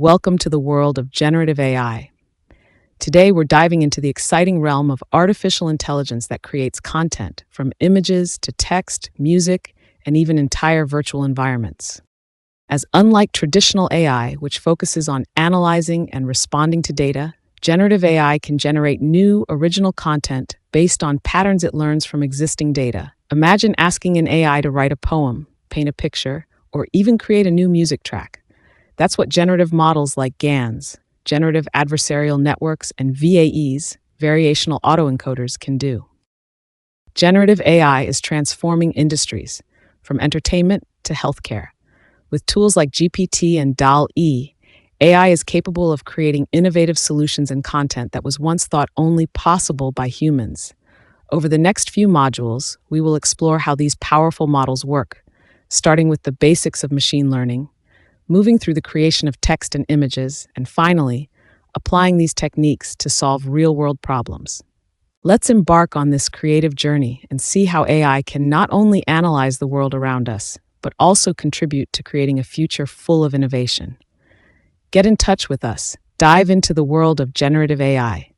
Welcome to the world of generative AI. Today, we're diving into the exciting realm of artificial intelligence that creates content, from images to text, music, and even entire virtual environments. As unlike traditional AI, which focuses on analyzing and responding to data, generative AI can generate new, original content based on patterns it learns from existing data. Imagine asking an AI to write a poem, paint a picture, or even create a new music track. That's what generative models like GANs, generative adversarial networks, and VAEs, variational autoencoders, can do. Generative AI is transforming industries, from entertainment to healthcare. With tools like GPT and DALL-E, AI is capable of creating innovative solutions and content that was once thought only possible by humans. Over the next few modules, we will explore how these powerful models work, starting with the basics of machine learning, moving through the creation of text and images, and finally, applying these techniques to solve real-world problems. Let's embark on this creative journey and see how AI can not only analyze the world around us, but also contribute to creating a future full of innovation. Get in touch with us. Dive into the world of generative AI.